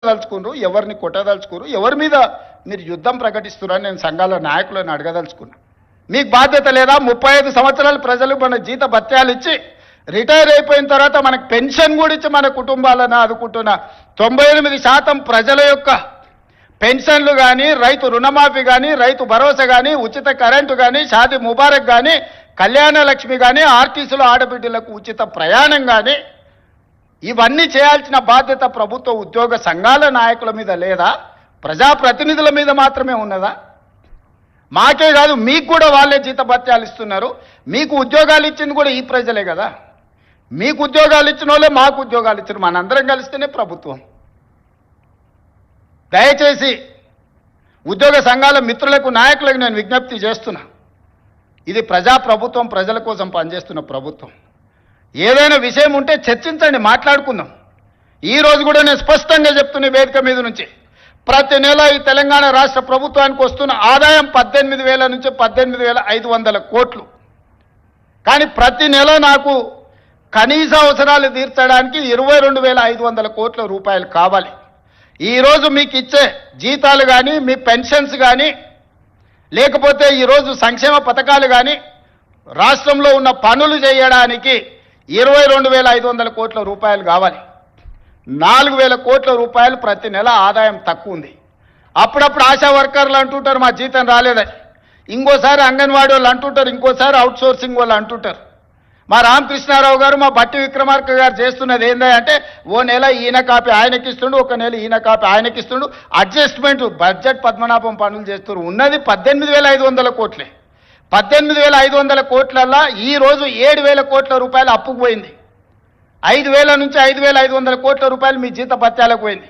తలుచుకున్నారు, ఎవరిని కొట్టదలుచుకున్నారు, ఎవరి మీద మీరు యుద్ధం ప్రకటిస్తున్నారని నేను సంఘాల నాయకులను అడగదలుచుకున్నా. మీకు బాధ్యత లేదా? 35 సంవత్సరాలు ప్రజలు మన జీత భత్యాలు ఇచ్చి రిటైర్ అయిపోయిన తర్వాత మనకు పెన్షన్ కూడా ఇచ్చి మన కుటుంబాలను ఆదుకుంటున్న 98% ప్రజల యొక్క పెన్షన్లు కానీ, రైతు రుణమాఫీ కానీ, రైతు భరోసా కానీ, ఉచిత కరెంటు కానీ, షాదీ ముబారక్ కానీ, కళ్యాణ లక్ష్మి కానీ, ఆర్టీసీలో ఆడబిడ్డలకు ఉచిత ప్రయాణం కానీ, ఇవన్నీ చేయాల్సిన బాధ్యత ప్రభుత్వ ఉద్యోగ సంఘాల నాయకుల మీద లేదా? ప్రజాప్రతినిధుల మీద మాత్రమే ఉన్నదా? మాకే కాదు, మీకు కూడా వాళ్ళే జీతభత్యాలు ఇస్తున్నారు. మీకు ఉద్యోగాలు ఇచ్చింది కూడా ఈ ప్రజలే కదా. మీకు ఉద్యోగాలు ఇచ్చిన వాళ్ళే మాకు ఉద్యోగాలు ఇచ్చారు. మనందరం కలిస్తేనే ప్రభుత్వం. దయచేసి ఉద్యోగ సంఘాల మిత్రులకు, నాయకులకు నేను విజ్ఞప్తి చేస్తున్నా. ఇది ప్రజాప్రభుత్వం, ప్రజల కోసం పనిచేస్తున్న ప్రభుత్వం. ఏదైనా విషయం ఉంటే చర్చించండి, మాట్లాడుకుందాం. ఈరోజు కూడా నేను స్పష్టంగా చెప్తున్న వేదిక మీద నుంచి, ప్రతి నెల ఈ తెలంగాణ రాష్ట్ర ప్రభుత్వానికి వస్తున్న ఆదాయం 18,000 నుంచి 18,500 కోట్లు. కానీ ప్రతి నెల నాకు కనీస అవసరాలు తీర్చడానికి 22,500 కోట్ల రూపాయలు కావాలి. ఈరోజు మీకు ఇచ్చే జీతాలు కానీ, మీ పెన్షన్స్ కానీ, లేకపోతే ఈరోజు సంక్షేమ పథకాలు కానీ, రాష్ట్రంలో ఉన్న పనులు చేయడానికి 22,500 కోట్ల రూపాయలు కావాలి. 4,000 కోట్ల రూపాయలు ప్రతి నెల ఆదాయం తక్కువ ఉంది. అప్పుడప్పుడు ఆశా వర్కర్లు అంటుంటారు మా జీతం రాలేదని, ఇంకోసారి అంగన్వాడీ వాళ్ళు అంటుంటారు, ఇంకోసారి అవుట్ సోర్సింగ్ వాళ్ళు అంటుంటారు. మా రామకృష్ణారావు గారు, మా బట్టి విక్రమార్క గారు చేస్తున్నది ఏంటంటే, ఓ నెల ఈయన కాపీ ఆయనకి ఇస్తుండు, ఒక నెల ఈయన కాపీ ఆయనకి ఇస్తుండు, అడ్జస్ట్మెంట్ బడ్జెట్ పద్మనాభం పనులు చేస్తున్నారు. ఉన్నది 18,500 కోట్లే. 18,500 కోట్లల్లో ఈరోజు 7,000 కోట్ల రూపాయలు అప్పుకు పోయింది. 5,000 నుంచి 5,500 కోట్ల రూపాయలు మీ జీత భత్యాలకు పోయింది.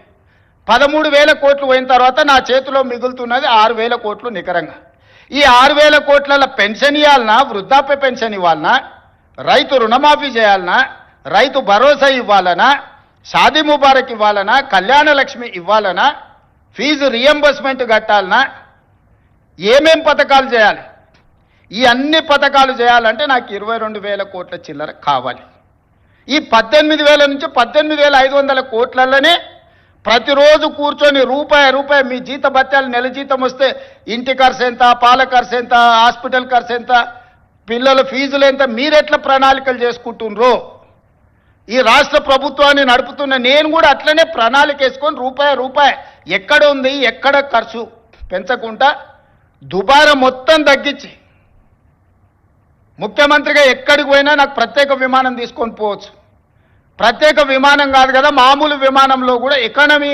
13,000 కోట్లు పోయిన తర్వాత నా చేతిలో మిగులుతున్నది 6,000 కోట్లు నికరంగా. ఈ 6,000 కోట్ల పెన్షన్ ఇవ్వాలన్నా, వృద్ధాప్య పెన్షన్ ఇవ్వాలన్నా, రైతు రుణమాఫీ చేయాలన్నా, రైతు భరోసా ఇవ్వాలనా, షాదీ ముబారక్ ఇవ్వాలనా, కళ్యాణ లక్ష్మి ఇవ్వాలనా, ఫీజు రియంబర్స్మెంట్ కట్టాలనా, ఏమేం పథకాలు చేయాలి? ఈ అన్ని పథకాలు చేయాలంటే నాకు 22,000 కోట్ల చిల్లర కావాలి. ఈ 18,000 నుంచి 18,500 కోట్లలోనే ప్రతిరోజు కూర్చొని రూపాయి మీ జీత భత్యాలు నెల జీతం వస్తే ఇంటి ఖర్చు ఎంత, పాల ఖర్చు ఎంత, హాస్పిటల్ ఖర్చు ఎంత, పిల్లల ఫీజులు ఎంత, మీరెట్లా ప్రణాళికలు చేసుకుంటున్నారో, ఈ రాష్ట్ర ప్రభుత్వాన్ని నడుపుతున్న నేను కూడా అట్లనే ప్రణాళిక వేసుకొని రూపాయి ఎక్కడ ఉంది, ఎక్కడ ఖర్చు పెంచకుండా దుబారా మొత్తం తగ్గించి, ముఖ్యమంత్రిగా ఎక్కడికి పోయినా నాకు ప్రత్యేక విమానం తీసుకొని పోవచ్చు. ప్రత్యేక విమానం కాదు కదా, మామూలు విమానంలో కూడా ఎకానమీ